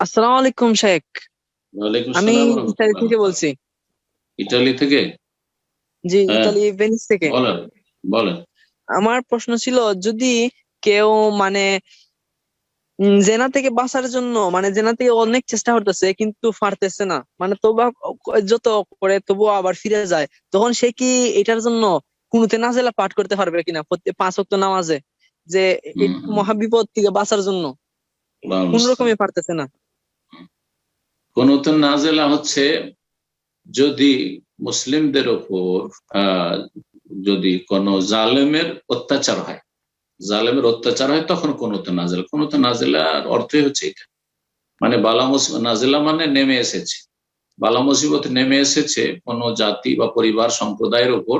আসসালামু আলাইকুম শেখ। ওয়ালাইকুম আমি আসসালাম ইতালি রহমতুল্লাহ। থেকে বলছি। ইটালি থেকে? জি, হ্যাঁ, ইতালি ভেনিস থেকে। বলেন বলেন। আমার প্রশ্ন ছিল, যদি কেউ মানে জেনা থেকে বাঁচার জন্য, মানে জেনা থেকে অনেক চেষ্টা করতেছে কিন্তু পারতেছে না, মানে তওবা যত করে তবুও আবার ফিরে যায়, তখন সে কি এটার জন্য কুনুতে নাজেলা পাঠ করতে পারবে কিনা প্রতি 5 ওয়াক্ত নামাজে, যে এই হুম হুম, মহাবিপদ থেকে বাঁচার জন্য আল্লাহর কোন মুস্তাআন। রকমে পারতেছে না? কুনুতুন নাযিলা হচ্ছে যদি মুসলিমদের উপর আহ, যদি কোনো জালেমের অত্যাচার হয়, জালেমের অত্যাচার হয় তখন কুনুতুন নাযিলা। কুনুতুন নাযিলার অর্থই হচ্ছে এটা, মানে নাযিলা মানে নেমে এসেছে, বালা মুসিবত নেমে এসেছে কোনো জাতি বা পরিবার সম্প্রদায়ের উপর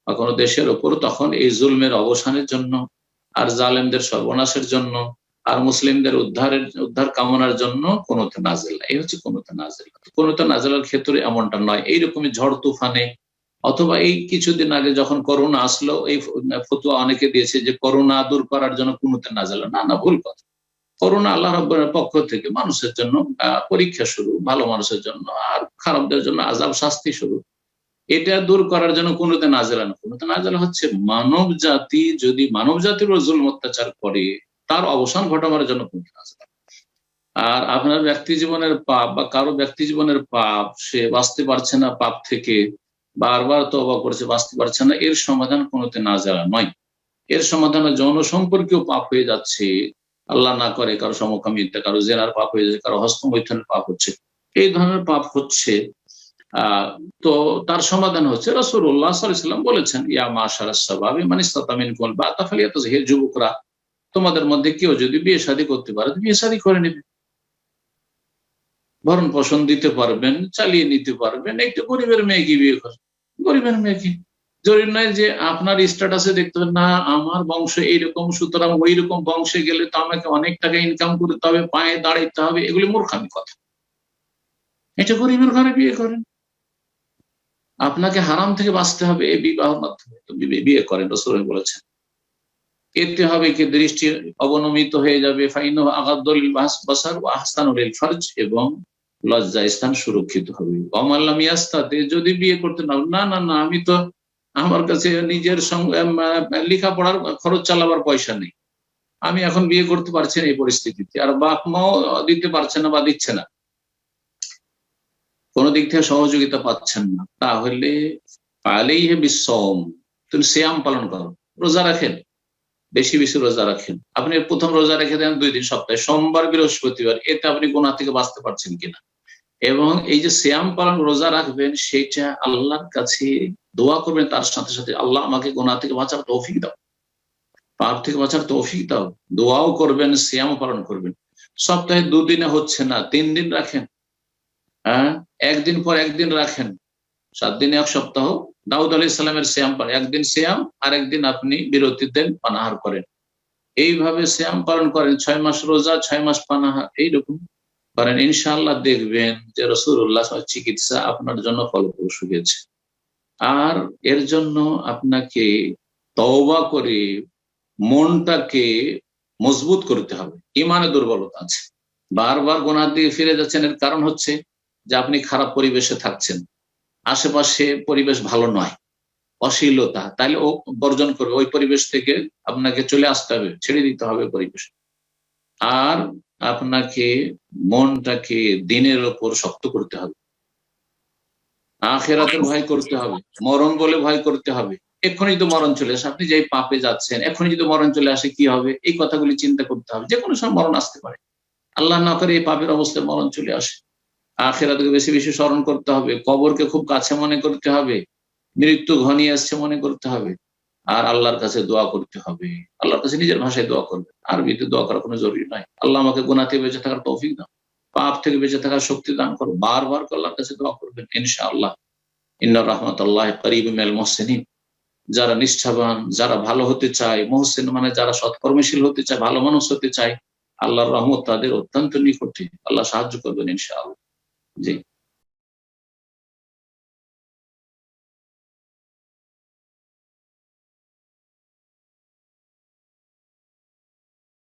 বা কোনো দেশের উপর, তখন এই জুলমের অবসানের জন্য আর জালেমদের সর্বনাশের জন্য আর মুসলিমদের উদ্ধার কামনার জন্য কোনতে নাজেলা, এই হচ্ছে কোনতে নাজেলা। কোনতে নাজেলার ক্ষেত্রে এমনটা নয় এইরকমই ঝড় তুফানে, অথবা এই কিছুদিন আগে যখন করোনা আসলো, এই ফতুয়া অনেকে দিয়েছে যে করোনা দূর করার জন্য কোনতে নাজেলা, না না, ভুল কথা। করোনা আল্লাহ রাব্বুল পক্ষ থেকে মানুষের জন্য পরীক্ষা শুরু, ভালো মানুষের জন্য, আর খারাপদের জন্য আযাব শাস্তি শুরু। এটা দূর করার জন্য কোনতে নাজেলা না, কোনতে নাজেলা হচ্ছে মানব জাতি যদি মানব জাতির উপর জুলম অত্যাচার করে তার অবসান ঘটানোর জন্য কোনতে নাজেলা। আর আপনার ব্যক্তি জীবনের পাপ বা কারো ব্যক্তি জীবনের পাপ, সে বাঁচতে পারছে না পাপ থেকে, বারবার তওবা করছে বাঁচতে পারছে না, এর সমাধান কোনতে নাজেলা নয়। এর সমাধানে যৌন সম্পর্কেও পাপ হয়ে যাচ্ছে, আল্লাহ না করে কারো সমকামিতা, কারো জেনার পাপ হয়ে যাচ্ছে, কারো হস্তমৈথুনের পাপ হচ্ছে, এই ধরনের পাপ হচ্ছে। আহ তো তার সমাধান হচ্ছে, রাসূলুল্লাহ সাল্লাল্লাহু আলাইহি ওয়াসাল্লাম বলেছেন, ইয়া মাশারাস শাবাবি মান ইসতাতা মিনকুমুল বাআতা ফালিয়াতাজ, হে যুবকরা, তোমাদের মধ্যে কেউ যদি বিয়ে শাদী করতে পারে তো বিয়ে শাদী করে নেবে, ভরণ পোষণ দিতে পারবেন, চালিয়ে নিতে পারবেন, একটু গরিবের মেয়েকে বিয়ে করেন, গরিবের মেয়েকে। জরুরি নয় যে আপনার স্ট্যাটাসে দেখতে হবে না আমার বংশ এইরকম, সুতরাং ওই রকম বংশে গেলে তো আমাকে অনেক টাকা ইনকাম করতে হবে, পায়ে দাঁড়াইতে হবে, এগুলি মূর্খামি কথা। এটা গরিবের ঘরে বিয়ে করেন, আপনাকে হারাম থেকে বাঁচতে হবে এই বিবাহের মাধ্যমে, তো বিয়ে করেন, রাসূল বলেছেন। এতে হবে কি, দৃষ্টি অবনমিত হয়ে যাবে, ফাইনাহু আগাদ্দু লিল বাসার ওয়া আহসানু লিল ফারজ, এবং লজ্জা স্থান সুরক্ষিত হবে। ওয়ামান লাম ইয়াস্তাতি, যদি বিয়ে করতে না, না না না, আমি তো, আমার কাছে নিজের লেখাপড়ার খরচ চালাবার পয়সা নেই, আমি এখন বিয়ে করতে পারছি না এই পরিস্থিতিতে, আর বাপ মাও দিতে পারছে না বা দিচ্ছে না, কোনো দিক থেকে সহযোগিতা পাচ্ছেন না, তাহলে আলাইহি বিসওম, তুমি সিয়াম পালন করো, রোজা রাখেন, বেশি বেশি রোজা রাখেন। আপনি প্রথম রোজা রেখে দেন 2 দিন সপ্তাহে, সোমবার বৃহস্পতিবার, এতে আপনি গুনাহ থেকে বাঁচতে পারছেন কিনা। এবং এই যে সিয়াম পালন, রোজা রাখবেন, সেটা আল্লাহর কাছে দোয়া করবেন, তার সাথে সাথে আল্লাহ আমাকে গুনাহ থেকে বাঁচার তৌফিক দাও, পাপ থেকে বাঁচার তৌফিক দাও, দোয়াও করবেন, সিয়াম পালন করবেন। সপ্তাহে 2 দিনে হচ্ছে না, 3 দিন রাখেন, হ্যাঁ, একদিন পর একদিন রাখেন, 7 দিনে 1 সপ্তাহ। দাউদ আলাইহিস সালামের সিয়াম পালন, একদিন সিয়াম আর একদিন আপনি বিরতি দেন, পানাহার করেন, এইভাবে সিয়াম পালন করেন, 6 মাস রোজা, 6 মাস পানাহার, এইরকম করেন, ইনশাআল্লাহ দেখবেন যে রাসূলুল্লাহ চিকিৎসা আপনার জন্য ফলপ্রসূ হয়েছে। আর এর জন্য আপনাকে তওবা করে মনটাকে মজবুত করতে হবে, ইমানে দুর্বলতা আছে, বারবার গুনাহের দিকে ফিরে যাচ্ছেন, এর কারণ হচ্ছে যে আপনি খারাপ পরিবেশে থাকছেন, আশেপাশে পরিবেশ ভালো নয়, অশ্লীলতা, তাইলে ও বর্জন করবে, ওই পরিবেশ থেকে আপনাকে চলে আসতে হবে, ছেড়ে দিতে হবে পরিবেশ। আর আপনাকে মনটাকে দিনের ওপর শক্ত করতে হবে, আখিরাতের ভয় করতে হবে, মরণ বলে ভয় করতে হবে। এক্ষুনি তো মরণ চলে আসে, আপনি যে পাপে যাচ্ছেন, এক্ষুনি যদি মরণ চলে আসে কি হবে, এই কথাগুলি চিন্তা করতে হবে, যে কোনো সময় মরণ আসতে পারে, আল্লাহ না করে এই পাপের অবস্থায় মরণ চলে আসে। আখিরাতকে বেশি বেশি স্মরণ করতে হবে, কবরকে খুব কাছে মনে করতে হবে, মৃত্যু ঘনিয়ে আসছে মনে করতে হবে, আর আল্লাহর কাছে দোয়া করতে হবে, আল্লাহর কাছে নিজের ভাষায় দোয়া করবে, আরবিতে দোয়া করার কোনো জরুরি নয়। আল্লাহ আমাকে গুনাহ থেকে বেঁচে থাকার তৌফিক দাও, পাপ থেকে বেঁচে থাকার শক্তি দান করো, বারবার আল্লাহর কাছে দোয়া করবেন, ইনশাআল্লাহ। ইন্না রাহমাতাল্লাহি করিবুম মিনাল মুহসিনিন, যারা নিষ্ঠাবান, যারা ভালো হতে চায়, মুহসিন মানে যারা সৎকর্মশীল হতে চায়, ভালো মানুষ হতে চায়, আল্লাহর রহমত তাদের অত্যন্ত নিকটে, আল্লাহ সাহায্য করবেন ইনশাআল্লাহ। জি।